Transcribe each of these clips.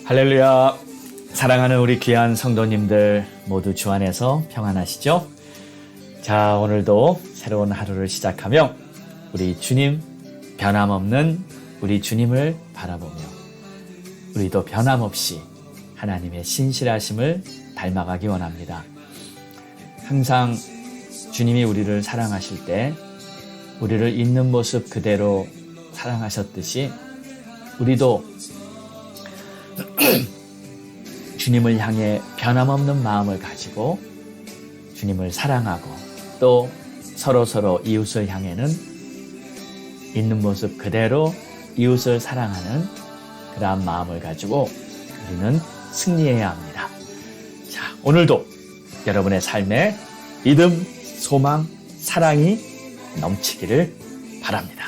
할렐루야. 사랑하는 우리 귀한 성도님들 모두 주 안에서 평안하시죠? 자, 오늘도 새로운 하루를 시작하며 우리 주님, 변함없는 우리 주님을 바라보며 우리도 변함없이 하나님의 신실하심을 닮아가기 원합니다. 항상 주님이 우리를 사랑하실 때 우리를 있는 모습 그대로 사랑하셨듯이 우리도 주님을 향해 변함없는 마음을 가지고 주님을 사랑하고 또 서로 이웃을 향해는 있는 모습 그대로 이웃을 사랑하는 그러한 마음을 가지고 우리는 승리해야 합니다. 자, 오늘도 여러분의 삶에 믿음, 소망, 사랑이 넘치기를 바랍니다.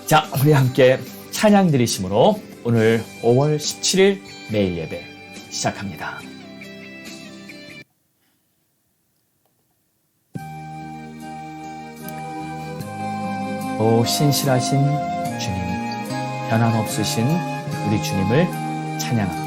자, 우리 함께 찬양 드리심으로 오늘 5월 17일 매일 예배 시작합니다. 오 신실하신 주님, 변함없으신 우리 주님을 찬양합니다.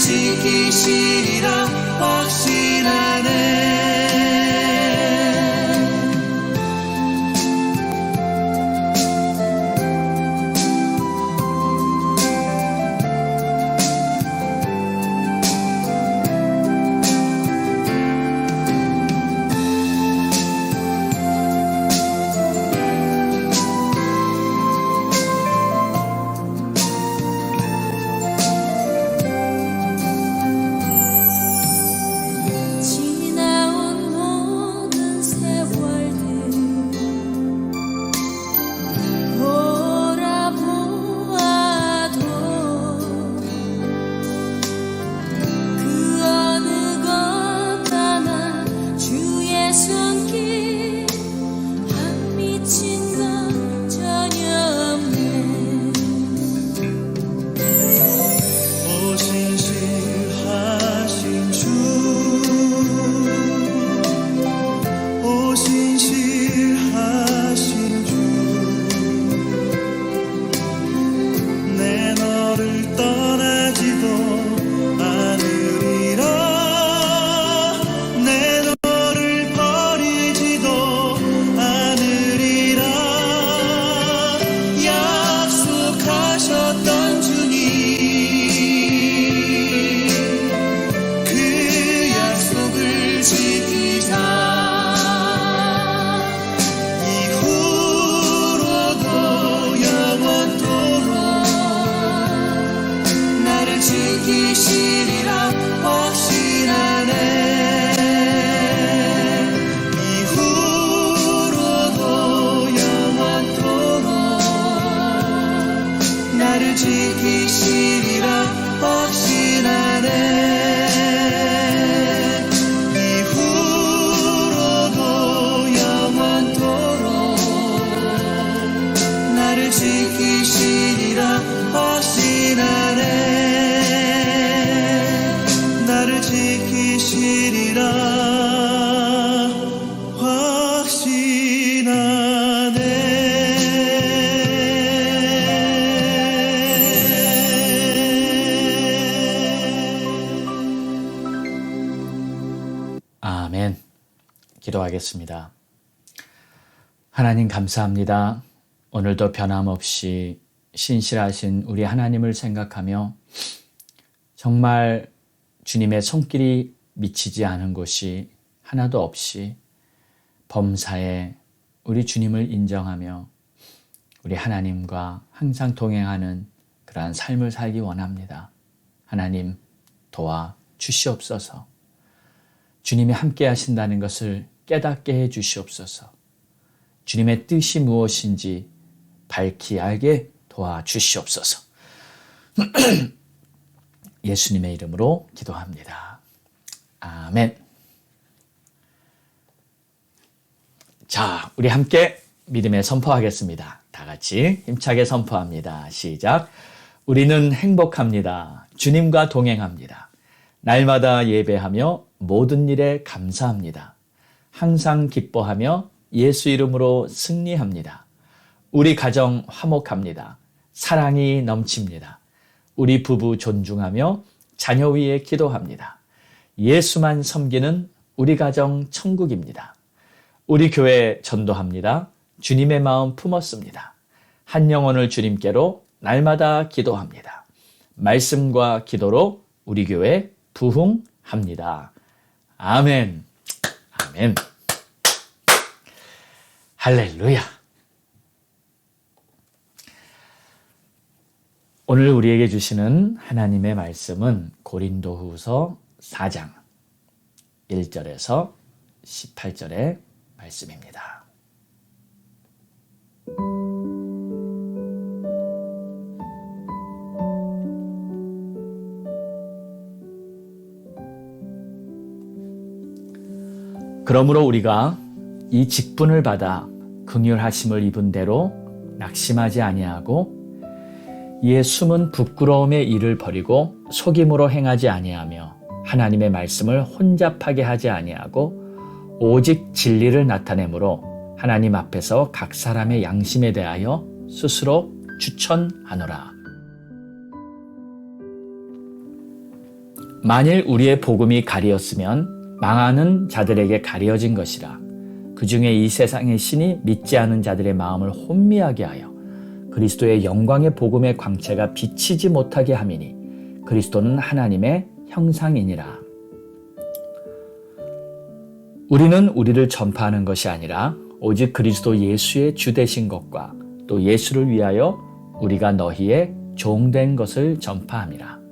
지키시리라 확신하네. 지키시리라 확신하네. 이후로도 영원토록 나를 지키시리라 확신하네. 이후로도 영원토록 나를 지키시리라 확신하네. 나를 지키시리라 확신하네. 아멘. 기도하겠습니다. 하나님 감사합니다. 오늘도 변함없이 신실하신 우리 하나님을 생각하며 정말 주님의 손길이 미치지 않은 곳이 하나도 없이 범사에 우리 주님을 인정하며 우리 하나님과 항상 동행하는 그러한 삶을 살기 원합니다. 하나님 도와 주시옵소서. 주님이 함께 하신다는 것을 깨닫게 해 주시옵소서. 주님의 뜻이 무엇인지 밝히 알게 도와주시옵소서. 예수님의 이름으로 기도합니다. 아멘. 자, 우리 함께 믿음에 선포하겠습니다. 다 같이 힘차게 선포합니다. 시작. 우리는 행복합니다. 주님과 동행합니다. 날마다 예배하며 모든 일에 감사합니다. 항상 기뻐하며 예수 이름으로 승리합니다. 우리 가정 화목합니다. 사랑이 넘칩니다. 우리 부부 존중하며 자녀 위에 기도합니다. 예수만 섬기는 우리 가정 천국입니다. 우리 교회 전도합니다. 주님의 마음 품었습니다. 한 영혼을 주님께로 날마다 기도합니다. 말씀과 기도로 우리 교회 부흥합니다. 아멘. 아멘. 할렐루야. 오늘 우리에게 주시는 하나님의 말씀은 고린도후서 4장 1절에서 18절의 말씀입니다. 그러므로 우리가 이 직분을 받아 긍휼하심을 입은 대로 낙심하지 아니하고 이에 숨은 부끄러움의 일을 버리고 속임으로 행하지 아니하며 하나님의 말씀을 혼잡하게 하지 아니하고 오직 진리를 나타내므로 하나님 앞에서 각 사람의 양심에 대하여 스스로 추천하노라. 만일 우리의 복음이 가리었으면 망하는 자들에게 가려진 것이라. 그 중에 이 세상의 신이 믿지 않은 자들의 마음을 혼미하게 하여 그리스도의 영광의 복음의 광채가 비치지 못하게 함이니 그리스도는 하나님의 형상이니라. 우리는 우리를 전파하는 것이 아니라 오직 그리스도 예수의 주 되신 것과 또 예수를 위하여 우리가 너희의 종된 것을 전파함이라.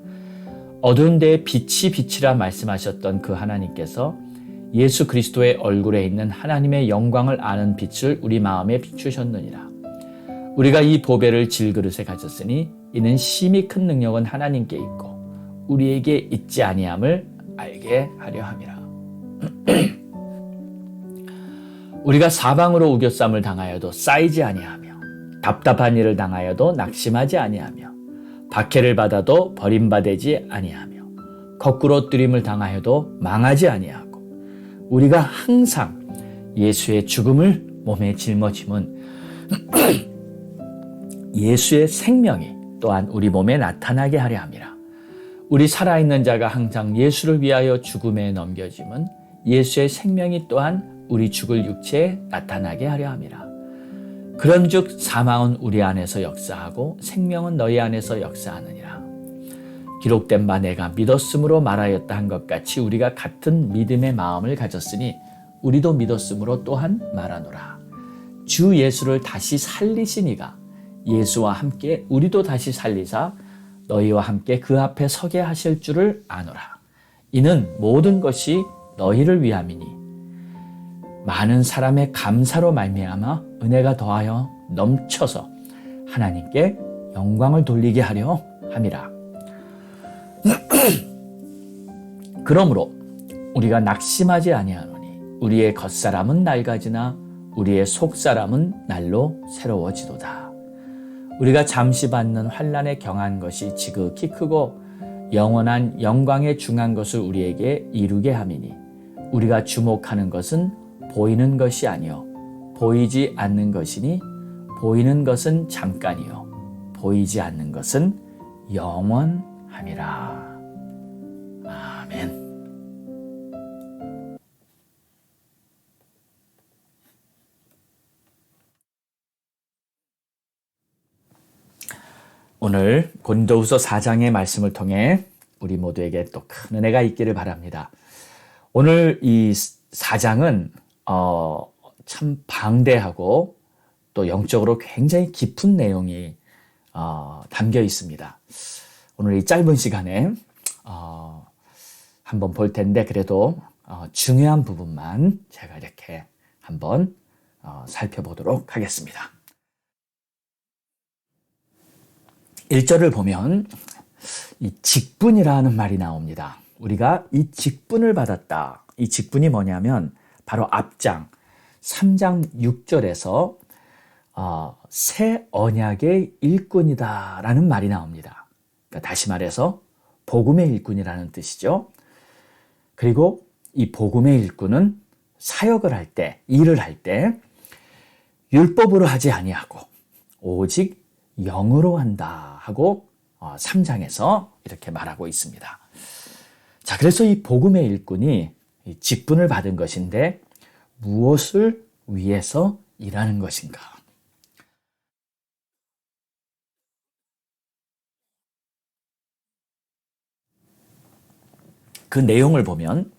어두운 데에 빛이 빛이라 말씀하셨던 그 하나님께서 예수 그리스도의 얼굴에 있는 하나님의 영광을 아는 빛을 우리 마음에 비추셨느니라. 우리가 이 보배를 질그릇에 가졌으니 이는 심히 큰 능력은 하나님께 있고 우리에게 있지 아니함을 알게 하려 함이라. 우리가 사방으로 우겨쌈을 당하여도 쌓이지 아니하며 답답한 일을 당하여도 낙심하지 아니하며 박해를 받아도 버림받지 아니하며 거꾸로 뜨림을 당하여도 망하지 아니하고 우리가 항상 예수의 죽음을 몸에 짊어짐은 예수의 생명이 또한 우리 몸에 나타나게 하려 함이라. 우리 살아있는 자가 항상 예수를 위하여 죽음에 넘겨짐은 예수의 생명이 또한 우리 죽을 육체에 나타나게 하려 함이라. 그런즉 사망은 우리 안에서 역사하고 생명은 너희 안에서 역사하느니라. 기록된 바 내가 믿었으므로 말하였다 한 것 같이 우리가 같은 믿음의 마음을 가졌으니 우리도 믿었으므로 또한 말하노라. 주 예수를 다시 살리신 이가 예수와 함께 우리도 다시 살리사 너희와 함께 그 앞에 서게 하실 줄을 아노라. 이는 모든 것이 너희를 위함이니 많은 사람의 감사로 말미암아 은혜가 더하여 넘쳐서 하나님께 영광을 돌리게 하려 함이라. 그러므로 우리가 낙심하지 아니하노니 우리의 겉사람은 낡아지나 우리의 속사람은 날로 새로워지도다. 우리가 잠시 받는 환난에 경한 것이 지극히 크고 영원한 영광에 중한 것을 우리에게 이루게 함이니 우리가 주목하는 것은 보이는 것이 아니요 보이지 않는 것이니 보이는 것은 잠깐이요 보이지 않는 것은 영원함이라. 아멘. 오늘 고린도후서 4장의 말씀을 통해 우리 모두에게 또 큰 은혜가 있기를 바랍니다. 오늘 이 4장은 참 방대하고 또 영적으로 굉장히 깊은 내용이 담겨 있습니다. 오늘 이 짧은 시간에 한번 볼 텐데 그래도 중요한 부분만 제가 이렇게 한번 살펴보도록 하겠습니다. 1절을 보면 이 직분이라는 말이 나옵니다. 우리가 이 직분을 받았다. 이 직분이 뭐냐면 바로 앞장 3장 6절에서 새 언약의 일꾼이다라는 말이 나옵니다. 그러니까 다시 말해서 복음의 일꾼이라는 뜻이죠. 그리고 이 복음의 일꾼은 사역을 할 때, 일을 할 때 율법으로 하지 아니하고 오직 영으로 한다 하고 3장에서 이렇게 말하고 있습니다. 자, 그래서 이 복음의 일꾼이 직분을 받은 것인데 무엇을 위해서 일하는 것인가? 그 내용을 보면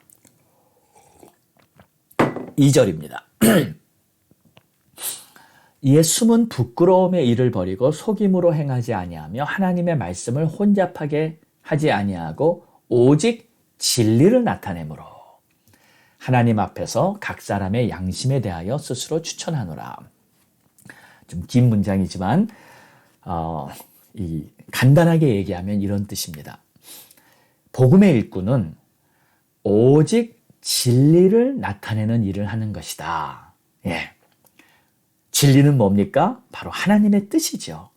2절입니다. 이에 숨은 부끄러움의 일을 버리고 속임으로 행하지 아니하며 하나님의 말씀을 혼잡하게 하지 아니하고 오직 진리를 나타내므로 하나님 앞에서 각 사람의 양심에 대하여 스스로 추천하노라. 좀 긴 문장이지만 간단하게 얘기하면 이런 뜻입니다. 복음의 일꾼은 오직 진리를 나타내는 일을 하는 것이다. 예. 진리는 뭡니까? 바로 하나님의 뜻이죠.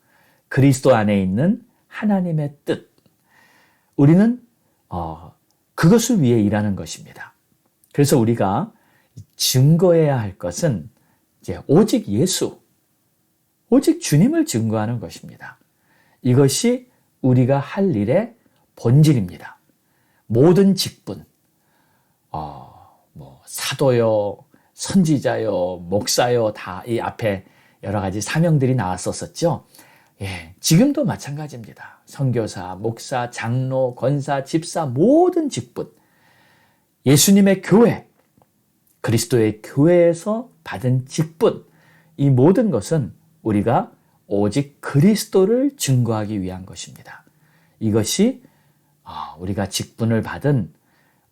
그리스도 안에 있는 하나님의 뜻. 우리는 그것을 위해 일하는 것입니다. 그래서 우리가 증거해야 할 것은 이제 오직 예수, 오직 주님을 증거하는 것입니다. 이것이 우리가 할 일의 본질입니다. 모든 직분, 사도요, 선지자요, 목사요, 다 이 앞에 여러 가지 사명들이 나왔었죠. 예, 지금도 마찬가지입니다. 선교사, 목사, 장로, 권사, 집사, 모든 직분, 예수님의 교회, 그리스도의 교회에서 받은 직분, 이 모든 것은 우리가 오직 그리스도를 증거하기 위한 것입니다. 이것이 우리가 직분을 받은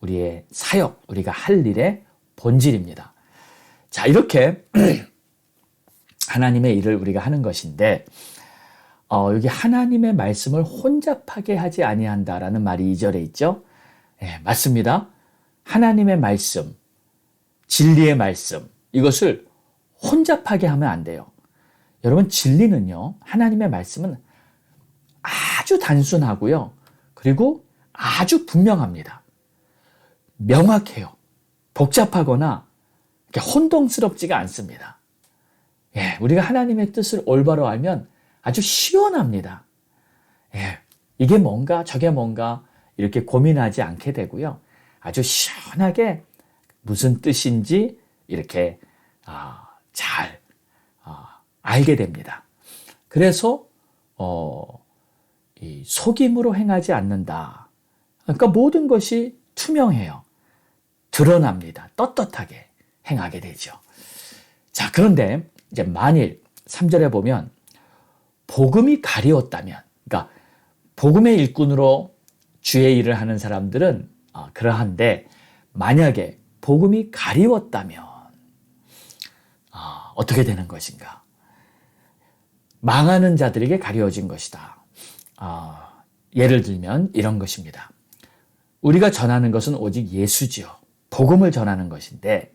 우리의 사역, 우리가 할 일의 본질입니다. 자, 이렇게 하나님의 일을 우리가 하는 것인데 여기 하나님의 말씀을 혼잡하게 하지 아니한다라는 말이 2절에 있죠. 네, 맞습니다. 하나님의 말씀, 진리의 말씀, 이것을 혼잡하게 하면 안 돼요. 여러분, 진리는요, 하나님의 말씀은 아주 단순하고요. 그리고 아주 분명합니다. 명확해요. 복잡하거나 혼동스럽지가 않습니다. 예, 우리가 하나님의 뜻을 올바로 알면 아주 시원합니다. 예, 이게 뭔가 저게 뭔가 이렇게 고민하지 않게 되고요. 아주 시원하게 무슨 뜻인지 이렇게 잘 알게 됩니다. 그래서 이 속임으로 행하지 않는다. 그러니까 모든 것이 투명해요. 드러납니다. 떳떳하게 행하게 되죠. 자, 그런데 이제 만일 3절에 보면 복음이 가리웠다면, 그러니까 복음의 일꾼으로 주의 일을 하는 사람들은 그러한데 만약에 복음이 가리웠다면 어떻게 되는 것인가? 망하는 자들에게 가리워진 것이다. 예를 들면 이런 것입니다. 우리가 전하는 것은 오직 예수지요. 복음을 전하는 것인데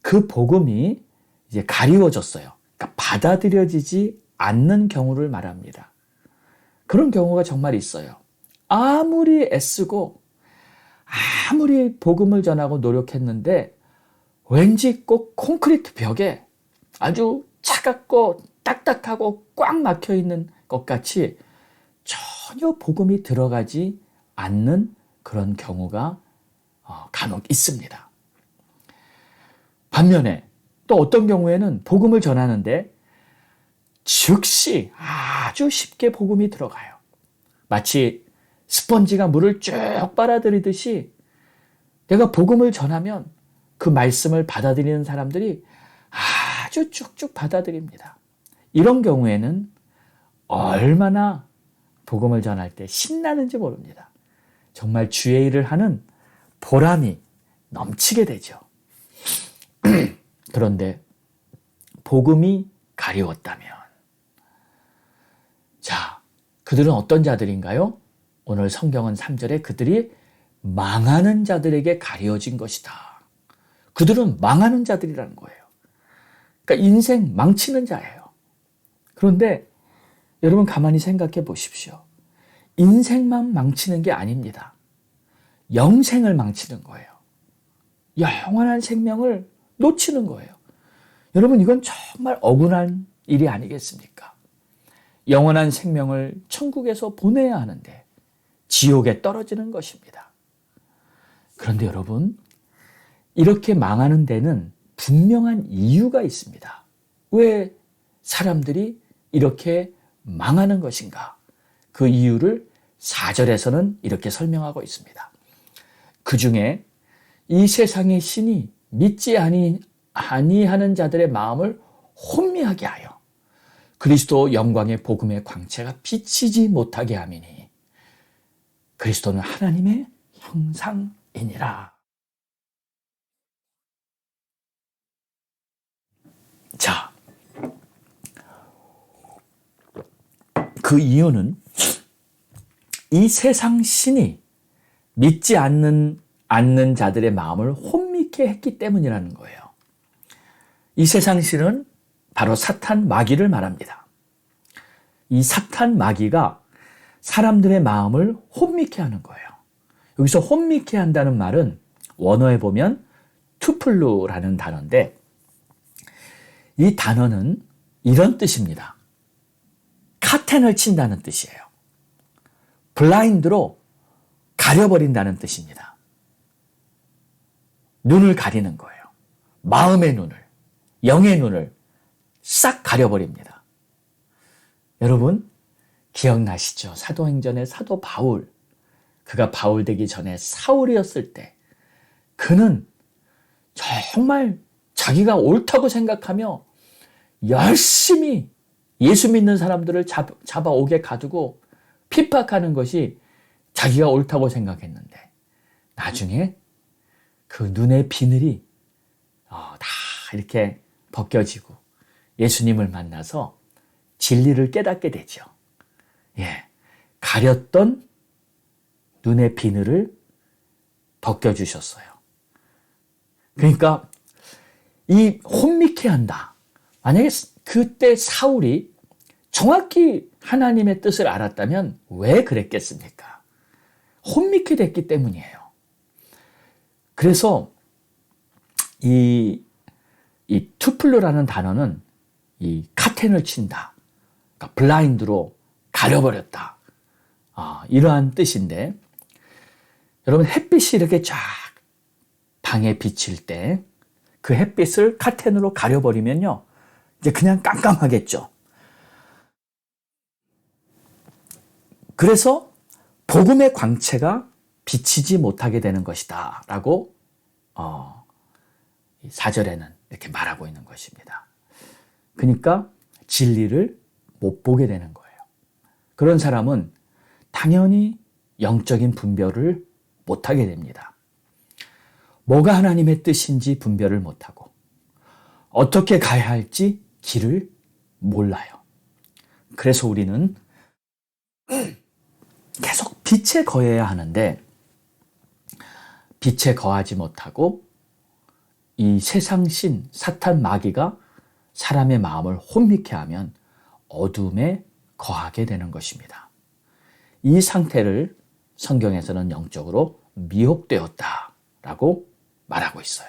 그 복음이 이제 가리워졌어요. 그러니까 받아들여지지 않는 경우를 말합니다. 그런 경우가 정말 있어요. 아무리 애쓰고 아무리 복음을 전하고 노력했는데 왠지 꼭 콘크리트 벽에 아주 차갑고 딱딱하고 꽉 막혀 있는 것 같이 전혀 복음이 들어가지 않는 그런 경우가 간혹 있습니다. 반면에 또 어떤 경우에는 복음을 전하는데 즉시 아주 쉽게 복음이 들어가요. 마치 스펀지가 물을 쭉 빨아들이듯이 내가 복음을 전하면 그 말씀을 받아들이는 사람들이 아주 쭉쭉 받아들입니다. 이런 경우에는 얼마나 복음을 전할 때 신나는지 모릅니다. 정말 주의 일을 하는 보람이 넘치게 되죠. 그런데 복음이 가리웠다면, 자, 그들은 어떤 자들인가요? 오늘 성경은 3절에 그들이 망하는 자들에게 가리워진 것이다. 그들은 망하는 자들이라는 거예요. 그러니까 인생 망치는 자예요. 그런데 여러분 가만히 생각해 보십시오. 인생만 망치는 게 아닙니다. 영생을 망치는 거예요. 영원한 생명을 놓치는 거예요. 여러분, 이건 정말 억울한 일이 아니겠습니까? 영원한 생명을 천국에서 보내야 하는데 지옥에 떨어지는 것입니다. 그런데 여러분, 이렇게 망하는 데는 분명한 이유가 있습니다. 왜 사람들이 이렇게 망하는 것인가? 그 이유를 4절에서는 이렇게 설명하고 있습니다. 그 중에 이 세상의 신이 믿지 아니하는 자들의 마음을 혼미하게 하여 그리스도 영광의 복음의 광채가 비치지 못하게 함이니 그리스도는 하나님의 형상이니라. 자, 그 이유는 이 세상 신이 믿지 않는 자들의 마음을 혼미케 했기 때문이라는 거예요. 이 세상 신은 바로 사탄 마귀를 말합니다. 이 사탄 마귀가 사람들의 마음을 혼미케 하는 거예요. 여기서 혼미케 한다는 말은 원어에 보면 투플루라는 단어인데 이 단어는 이런 뜻입니다. 카텐을 친다는 뜻이에요. 블라인드로 가려버린다는 뜻입니다. 눈을 가리는 거예요. 마음의 눈을, 영의 눈을 싹 가려버립니다. 여러분 기억나시죠? 사도행전의 사도 바울, 그가 바울 되기 전에 사울이었을 때 그는 정말 자기가 옳다고 생각하며 열심히 예수 믿는 사람들을 잡아오게 가두고 핍박하는 것이 자기가 옳다고 생각했는데 나중에 그 눈의 비늘이 다 이렇게 벗겨지고 예수님을 만나서 진리를 깨닫게 되죠. 가렸던 눈의 비늘을 벗겨주셨어요. 그러니까 이 혼미케 한다. 만약에 그때 사울이 정확히 하나님의 뜻을 알았다면 왜 그랬겠습니까? 혼미케 됐기 때문이에요. 그래서 이 투플루라는 단어는 이 카텐을 친다. 그러니까 블라인드로 가려버렸다. 이러한 뜻인데 여러분 햇빛이 이렇게 쫙 방에 비칠 때 그 햇빛을 카텐으로 가려버리면요. 이제 그냥 깜깜하겠죠. 그래서 복음의 광채가 비치지 못하게 되는 것이다 라고 4절에는 이렇게 말하고 있는 것입니다. 그러니까 진리를 못 보게 되는 거예요. 그런 사람은 당연히 영적인 분별을 못하게 됩니다. 뭐가 하나님의 뜻인지 분별을 못하고 어떻게 가야 할지 길을 몰라요. 그래서 우리는 계속 빛에 거해야 하는데 빛에 거하지 못하고 이 세상 신 사탄 마귀가 사람의 마음을 혼미케 하면 어둠에 거하게 되는 것입니다. 이 상태를 성경에서는 영적으로 미혹되었다라고 말하고 있어요.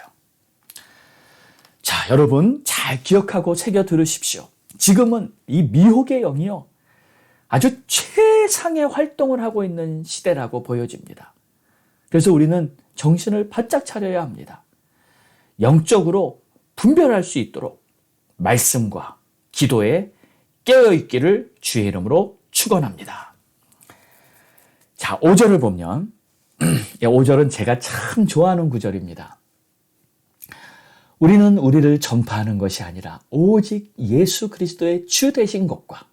자, 여러분 잘 기억하고 새겨 들으십시오. 지금은 이 미혹의 영이요. 아주 최상의 활동을 하고 있는 시대라고 보여집니다. 그래서 우리는 정신을 바짝 차려야 합니다. 영적으로 분별할 수 있도록 말씀과 기도에 깨어있기를 주의 이름으로 축원합니다. 자, 5절을 보면 5절은 제가 참 좋아하는 구절입니다. 우리는 우리를 전파하는 것이 아니라 오직 예수 그리스도의 주 되신 것과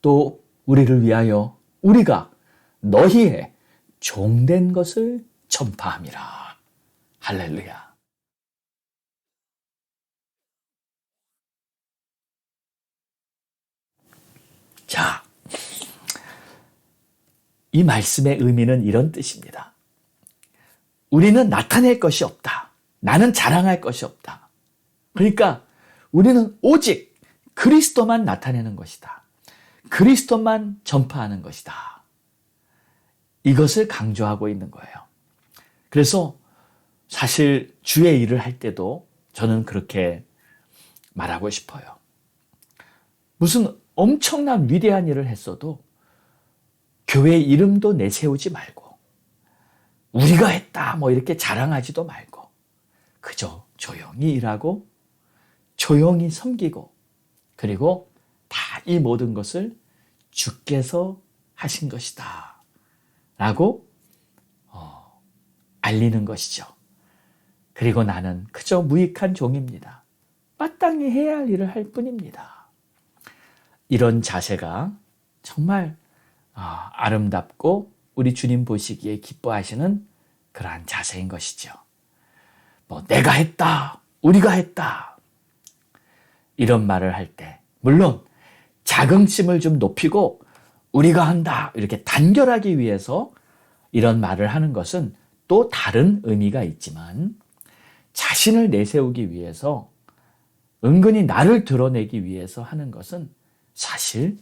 또 우리를 위하여 우리가 너희의 종된 것을 전파함이라. 할렐루야. 자, 이 말씀의 의미는 이런 뜻입니다. 우리는 나타낼 것이 없다. 나는 자랑할 것이 없다. 그러니까 우리는 오직 그리스도만 나타내는 것이다. 그리스도만 전파하는 것이다. 이것을 강조하고 있는 거예요. 그래서 사실 주의 일을 할 때도 저는 그렇게 말하고 싶어요. 무슨 엄청난 위대한 일을 했어도 교회 이름도 내세우지 말고 우리가 했다 뭐 이렇게 자랑하지도 말고 그저 조용히 일하고 조용히 섬기고 그리고 다 이 모든 것을 주께서 하신 것이다 라고 알리는 것이죠. 그리고 나는 그저 무익한 종입니다. 마땅히 해야 할 일을 할 뿐입니다. 이런 자세가 정말 아름답고 우리 주님 보시기에 기뻐하시는 그러한 자세인 것이죠. 뭐 내가 했다, 우리가 했다 이런 말을 할 때 물론 자긍심을 좀 높이고 우리가 한다 이렇게 단결하기 위해서 이런 말을 하는 것은 또 다른 의미가 있지만 자신을 내세우기 위해서 은근히 나를 드러내기 위해서 하는 것은 사실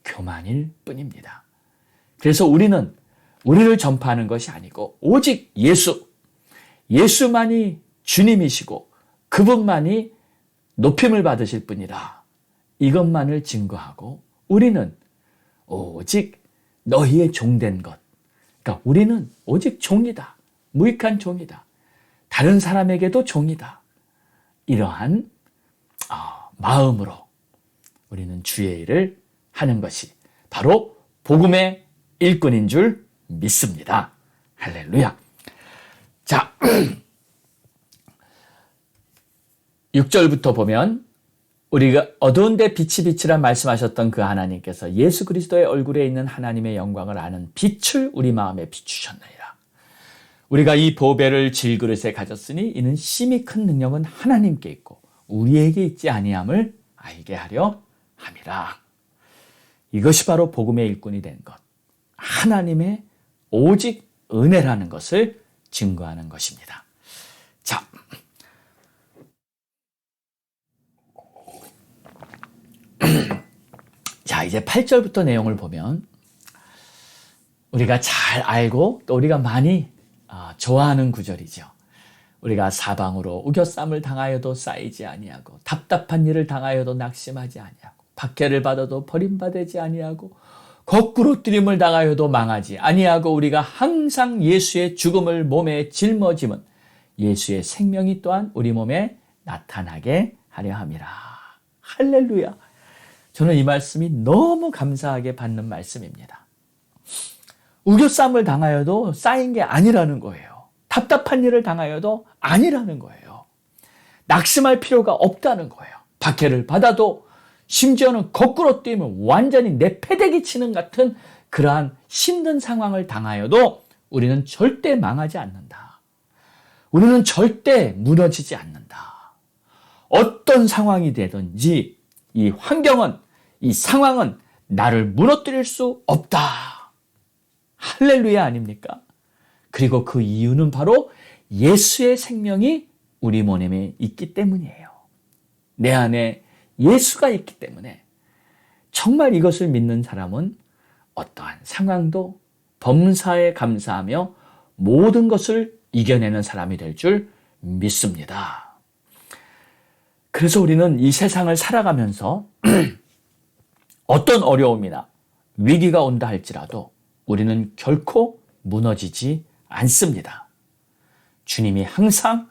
교만일 뿐입니다. 그래서 우리는 우리를 전파하는 것이 아니고 오직 예수만이 주님이시고 그분만이 높임을 받으실 뿐이라 이것만을 증거하고 우리는 오직 너희의 종된 것. 그러니까 우리는 오직 종이다. 무익한 종이다. 다른 사람에게도 종이다. 이러한 마음으로 우리는 주의 일을 하는 것이 바로 복음의 일꾼인 줄 믿습니다. 할렐루야. 자, 6절부터 보면 우리가 어두운데 빛이 빛이라 말씀하셨던 그 하나님께서 예수 그리스도의 얼굴에 있는 하나님의 영광을 아는 빛을 우리 마음에 비추셨느니라. 우리가 이 보배를 질그릇에 가졌으니 이는 심히 큰 능력은 하나님께 있고 우리에게 있지 아니함을 알게 하려 함이라. 이것이 바로 복음의 일꾼이 된 것. 하나님의 오직 은혜라는 것을 증거하는 것입니다. 자, 자, 이제 8절부터 내용을 보면 우리가 잘 알고 또 우리가 많이 좋아하는 구절이죠. 우리가 사방으로 우겨쌈을 당하여도 쌓이지 아니하고 답답한 일을 당하여도 낙심하지 아니하고 박해를 받아도 버림받지 아니하고 거꾸로 뜨림을 당하여도 망하지 아니하고 우리가 항상 예수의 죽음을 몸에 짊어짐은 예수의 생명이 또한 우리 몸에 나타나게 하려 함이라. 할렐루야. 저는 이 말씀이 너무 감사하게 받는 말씀입니다. 우겨쌈을 당하여도 쌓인 게 아니라는 거예요. 답답한 일을 당하여도 아니라는 거예요. 낙심할 필요가 없다는 거예요. 박해를 받아도 심지어는 거꾸로 뛰면 완전히 내 패대기 치는 같은 그러한 힘든 상황을 당하여도 우리는 절대 망하지 않는다. 우리는 절대 무너지지 않는다. 어떤 상황이 되든지 이 환경은, 이 상황은 나를 무너뜨릴 수 없다. 할렐루야 아닙니까? 그리고 그 이유는 바로 예수의 생명이 우리 몸에 있기 때문이에요. 내 안에 예수가 있기 때문에 정말 이것을 믿는 사람은 어떠한 상황도 범사에 감사하며 모든 것을 이겨내는 사람이 될 줄 믿습니다. 그래서 우리는 이 세상을 살아가면서 어떤 어려움이나 위기가 온다 할지라도 우리는 결코 무너지지 않습니다. 주님이 항상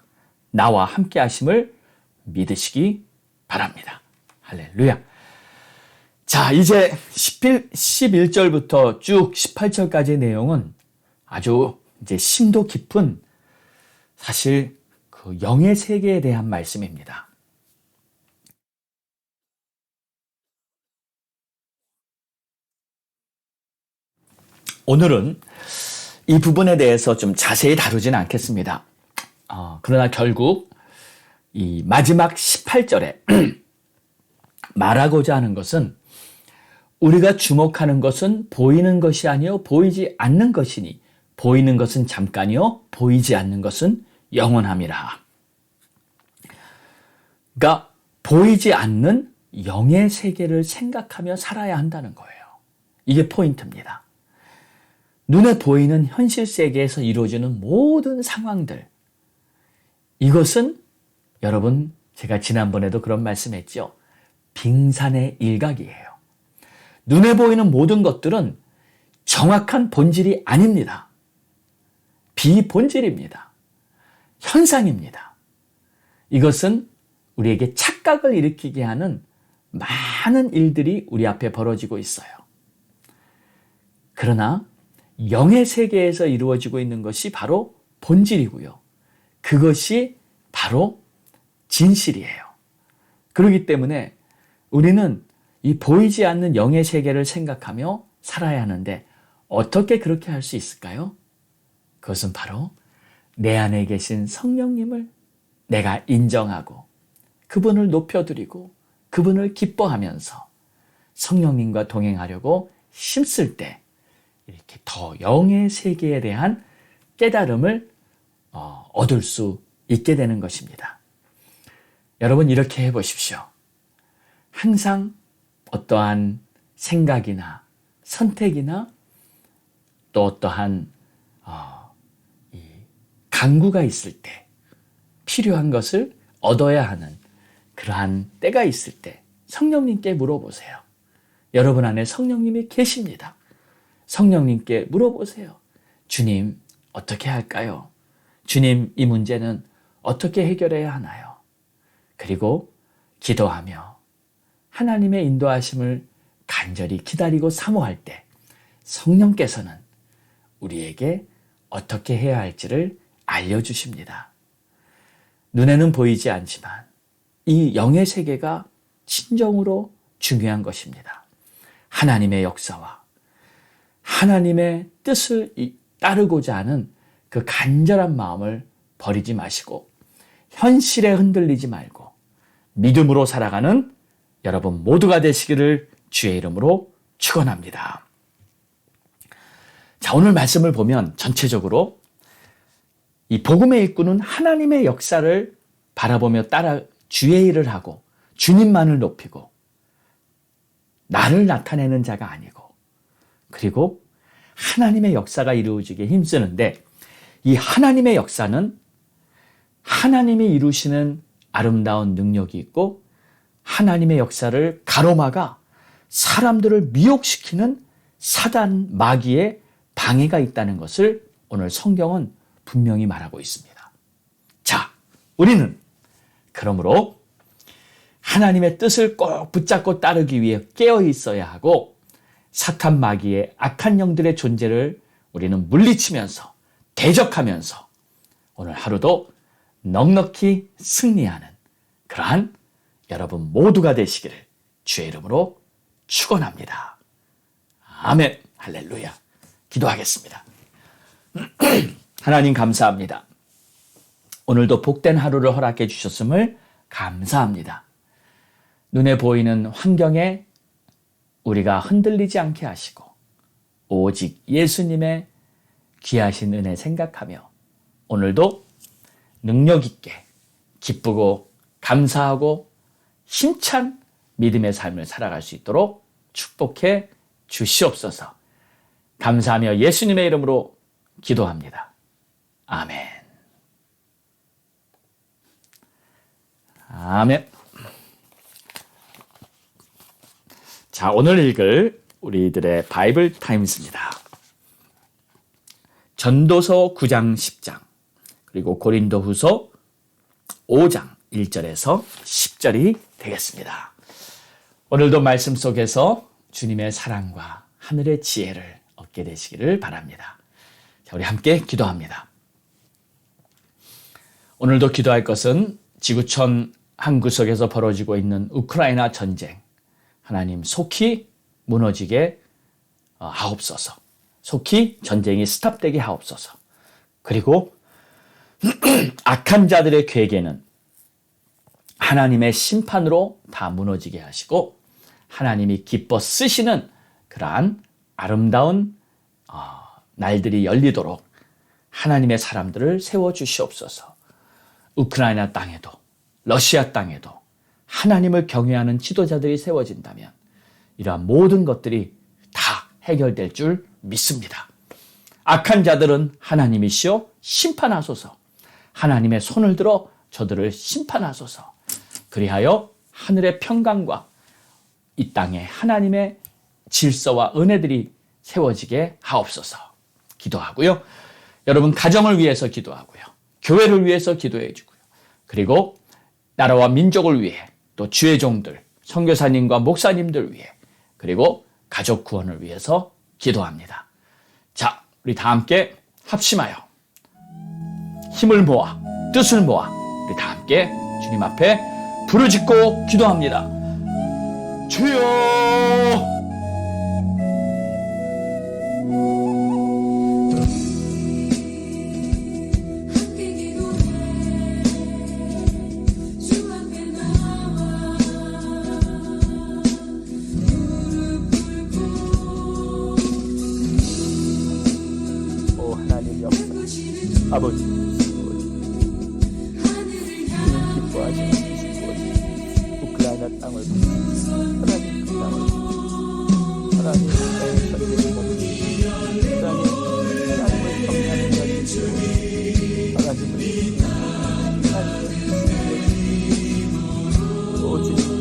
나와 함께 하심을 믿으시기 바랍니다. 할렐루야. 자, 이제 11절부터 쭉 18절까지의 내용은 아주 이제 심도 깊은 사실 그 영의 세계에 대한 말씀입니다. 오늘은 이 부분에 대해서 좀 자세히 다루지는 않겠습니다. 그러나 결국 이 마지막 18절에 말하고자 하는 것은 우리가 주목하는 것은 보이는 것이 아니요 보이지 않는 것이니 보이는 것은 잠깐이요 보이지 않는 것은 영원함이라. 그러니까 보이지 않는 영의 세계를 생각하며 살아야 한다는 거예요. 이게 포인트입니다. 눈에 보이는 현실 세계에서 이루어지는 모든 상황들, 이것은 여러분 제가 지난번에도 그런 말씀했죠. 빙산의 일각이에요. 눈에 보이는 모든 것들은 정확한 본질이 아닙니다. 비본질입니다. 현상입니다. 이것은 우리에게 착각을 일으키게 하는 많은 일들이 우리 앞에 벌어지고 있어요. 그러나 영의 세계에서 이루어지고 있는 것이 바로 본질이고요. 그것이 바로 진실이에요. 그렇기 때문에 우리는 이 보이지 않는 영의 세계를 생각하며 살아야 하는데 어떻게 그렇게 할 수 있을까요? 그것은 바로 내 안에 계신 성령님을 내가 인정하고 그분을 높여드리고 그분을 기뻐하면서 성령님과 동행하려고 힘쓸 때 이렇게 더 영의 세계에 대한 깨달음을 얻을 수 있게 되는 것입니다. 여러분 이렇게 해보십시오. 항상 어떠한 생각이나 선택이나 또 어떠한 이 강구가 있을 때 필요한 것을 얻어야 하는 그러한 때가 있을 때 성령님께 물어보세요. 여러분 안에 성령님이 계십니다. 성령님께 물어보세요. 주님, 어떻게 할까요? 주님, 이 문제는 어떻게 해결해야 하나요? 그리고 기도하며 하나님의 인도하심을 간절히 기다리고 사모할 때 성령께서는 우리에게 어떻게 해야 할지를 알려주십니다. 눈에는 보이지 않지만 이 영의 세계가 진정으로 중요한 것입니다. 하나님의 역사와 하나님의 뜻을 따르고자 하는 그 간절한 마음을 버리지 마시고 현실에 흔들리지 말고 믿음으로 살아가는 여러분 모두가 되시기를 주의 이름으로 축원합니다. 자, 오늘 말씀을 보면 전체적으로 이 복음의 일꾼은 하나님의 역사를 바라보며 따라 주의 일을 하고 주님만을 높이고 나를 나타내는 자가 아니고 그리고 하나님의 역사가 이루어지게 힘쓰는데 이 하나님의 역사는 하나님이 이루시는 아름다운 능력이 있고 하나님의 역사를 가로막아 사람들을 미혹시키는 사단 마귀의 방해가 있다는 것을 오늘 성경은 분명히 말하고 있습니다. 자, 우리는 그러므로 하나님의 뜻을 꼭 붙잡고 따르기 위해 깨어 있어야 하고 사탄 마귀의 악한 영들의 존재를 우리는 물리치면서 대적하면서 오늘 하루도 넉넉히 승리하는 그러한 여러분 모두가 되시기를 주의 이름으로 축원합니다. 아멘. 할렐루야. 기도하겠습니다. 하나님 감사합니다. 오늘도 복된 하루를 허락해 주셨음을 감사합니다. 눈에 보이는 환경에 우리가 흔들리지 않게 하시고 오직 예수님의 귀하신 은혜 생각하며 오늘도 능력 있게 기쁘고 감사하고 힘찬 믿음의 삶을 살아갈 수 있도록 축복해 주시옵소서. 감사하며 예수님의 이름으로 기도합니다. 아멘. 아멘. 자, 오늘 읽을 우리들의 바이블 타임스입니다. 전도서 9장 10장 그리고 고린도후서 5장 1절에서 10절이 되겠습니다. 오늘도 말씀 속에서 주님의 사랑과 하늘의 지혜를 얻게 되시기를 바랍니다. 자, 우리 함께 기도합니다. 오늘도 기도할 것은 지구촌 한 구석에서 벌어지고 있는 우크라이나 전쟁, 하나님 속히 무너지게 하옵소서. 속히 전쟁이 스탑되게 하옵소서. 그리고 악한 자들의 계획에는 하나님의 심판으로 다 무너지게 하시고 하나님이 기뻐 쓰시는 그러한 아름다운 날들이 열리도록 하나님의 사람들을 세워주시옵소서. 우크라이나 땅에도 러시아 땅에도 하나님을 경외하는 지도자들이 세워진다면 이러한 모든 것들이 다 해결될 줄 믿습니다. 악한 자들은 하나님이시여 심판하소서. 하나님의 손을 들어 저들을 심판하소서. 그리하여 하늘의 평강과 이 땅에 하나님의 질서와 은혜들이 세워지게 하옵소서. 기도하고요. 여러분 가정을 위해서 기도하고요. 교회를 위해서 기도해 주고요. 그리고 나라와 민족을 위해 또 주의 종들, 선교사님과 목사님들 위해 그리고 가족 구원을 위해서 기도합니다. 자, 우리 다 함께 합심하여 힘을 모아 뜻을 모아 우리 다 함께 주님 앞에 부르짖고 기도합니다. 주여! 아버지, 기뻐하시는 우크라이나 땅을 하나님 그 땅을 하나님 땅의 전쟁을 멈추시고 하나님을 경외하는 자들이 하나님을 주님 도와주시고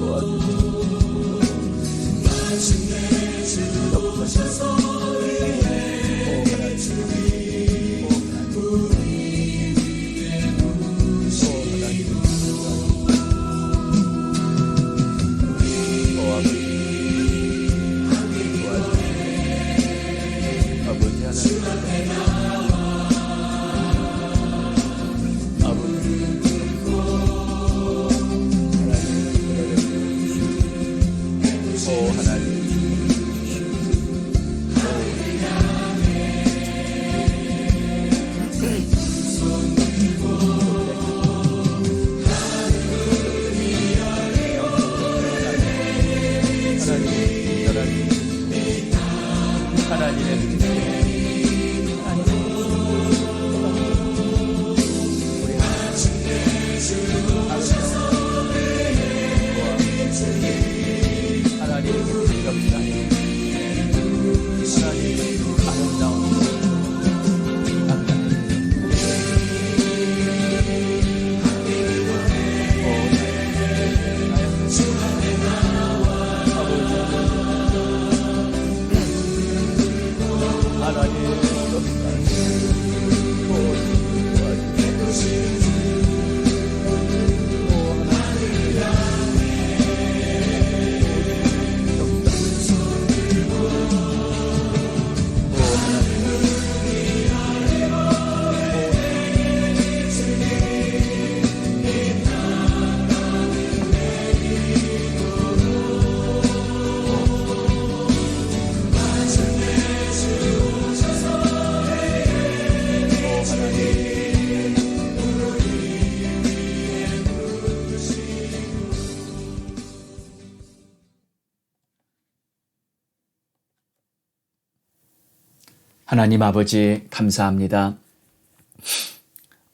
하나님 아버지 감사합니다.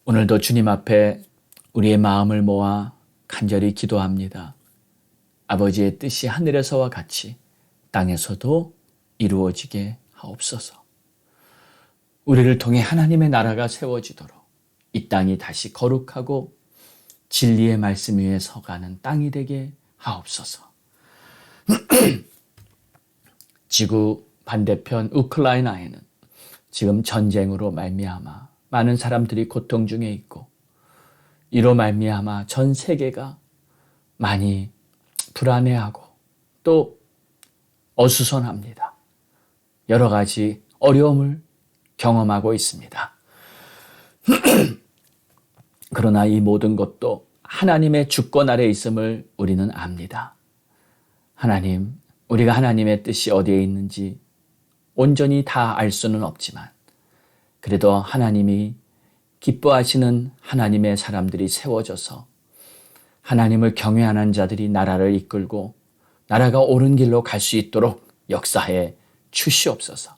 오늘도 주님 앞에 우리의 마음을 모아 간절히 기도합니다. 아버지의 뜻이 하늘에서와 같이 땅에서도 이루어지게 하옵소서. 우리를 통해 하나님의 나라가 세워지도록 이 땅이 다시 거룩하고 진리의 말씀 위에 서가는 땅이 되게 하옵소서. 지구 반대편 우크라이나에는 지금 전쟁으로 말미암아 많은 사람들이 고통 중에 있고 이로 말미암아 전 세계가 많이 불안해하고 또 어수선합니다. 여러 가지 어려움을 경험하고 있습니다. 그러나 이 모든 것도 하나님의 주권 아래 있음을 우리는 압니다. 하나님, 우리가 하나님의 뜻이 어디에 있는지 온전히 다 알 수는 없지만 그래도 하나님이 기뻐하시는 하나님의 사람들이 세워져서 하나님을 경외하는 자들이 나라를 이끌고 나라가 옳은 길로 갈 수 있도록 역사해 주시옵소서.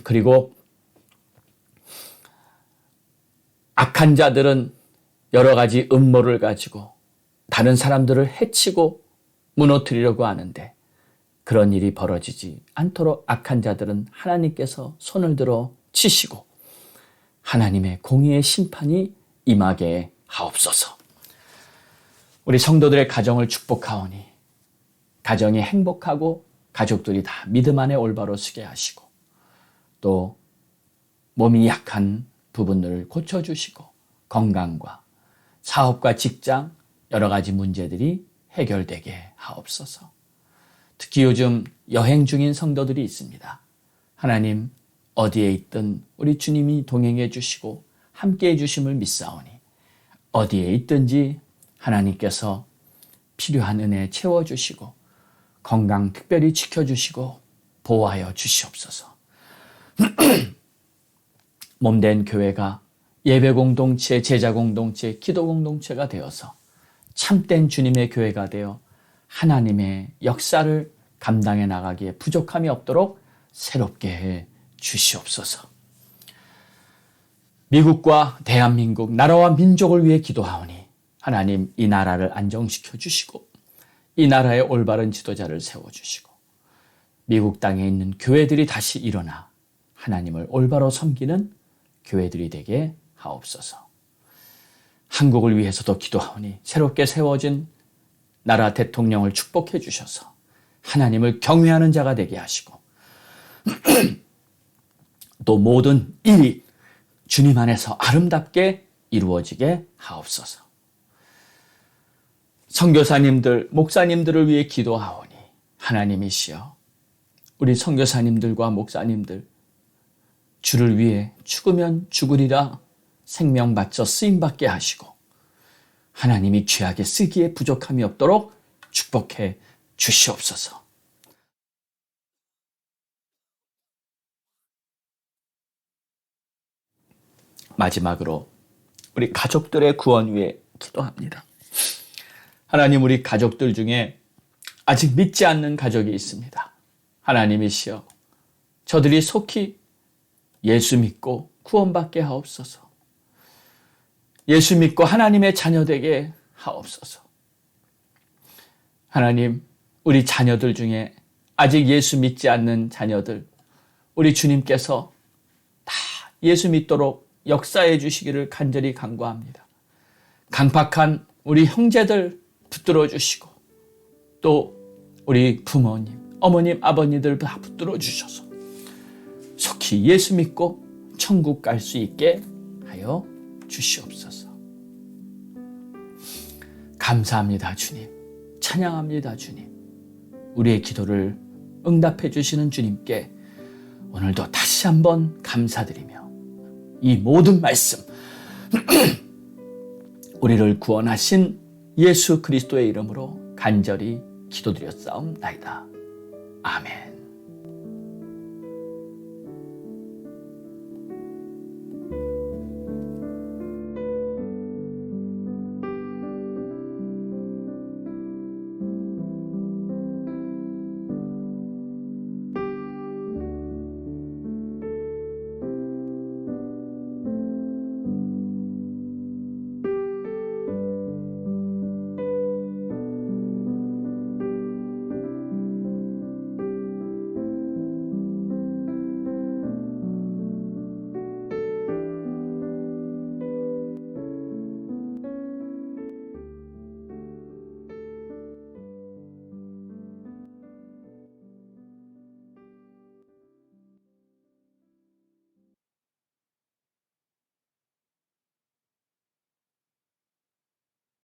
그리고 악한 자들은 여러 가지 음모를 가지고 다른 사람들을 해치고 무너뜨리려고 하는데 그런 일이 벌어지지 않도록 악한 자들은 하나님께서 손을 들어 치시고 하나님의 공의의 심판이 임하게 하옵소서. 우리 성도들의 가정을 축복하오니 가정이 행복하고 가족들이 다 믿음 안에 올바로 서게 하시고 또 몸이 약한 부분들을 고쳐주시고 건강과 사업과 직장 여러 가지 문제들이 해결되게 하옵소서. 특히 요즘 여행 중인 성도들이 있습니다. 하나님 어디에 있든 우리 주님이 동행해 주시고 함께해 주심을 믿사오니 어디에 있든지 하나님께서 필요한 은혜 채워주시고 건강 특별히 지켜주시고 보호하여 주시옵소서. 몸된 교회가 예배 공동체, 제자 공동체, 기도 공동체가 되어서 참된 주님의 교회가 되어 하나님의 역사를 감당해 나가기에 부족함이 없도록 새롭게 해 주시옵소서. 미국과 대한민국, 나라와 민족을 위해 기도하오니 하나님 이 나라를 안정시켜 주시고 이 나라의 올바른 지도자를 세워주시고 미국 땅에 있는 교회들이 다시 일어나 하나님을 올바로 섬기는 교회들이 되게 하옵소서. 한국을 위해서도 기도하오니 새롭게 세워진 나라 대통령을 축복해 주셔서 하나님을 경외하는 자가 되게 하시고 또 모든 일이 주님 안에서 아름답게 이루어지게 하옵소서. 선교사님들, 목사님들을 위해 기도하오니 하나님이시여 우리 선교사님들과 목사님들 주를 위해 죽으면 죽으리라 생명 바쳐 쓰임받게 하시고 하나님이 죄악에 쓰기에 부족함이 없도록 축복해 주시옵소서. 마지막으로 우리 가족들의 구원 위해 기도합니다. 하나님, 우리 가족들 중에 아직 믿지 않는 가족이 있습니다. 하나님이시여 저들이 속히 예수 믿고 구원받게 하옵소서. 예수 믿고 하나님의 자녀 되게 하옵소서. 하나님, 우리 자녀들 중에 아직 예수 믿지 않는 자녀들, 우리 주님께서 다 예수 믿도록 역사해 주시기를 간절히 간구합니다. 강팍한 우리 형제들 붙들어 주시고 또 우리 부모님, 어머님, 아버님들 다 붙들어 주셔서 속히 예수 믿고 천국 갈 수 있게 하여 주시옵소서. 감사합니다, 주님. 찬양합니다, 주님. 우리의 기도를 응답해 주시는 주님께 오늘도 다시 한번 감사드리며 이 모든 말씀 우리를 구원하신 예수 그리스도의 이름으로 간절히 기도드렸사옵나이다. 아멘.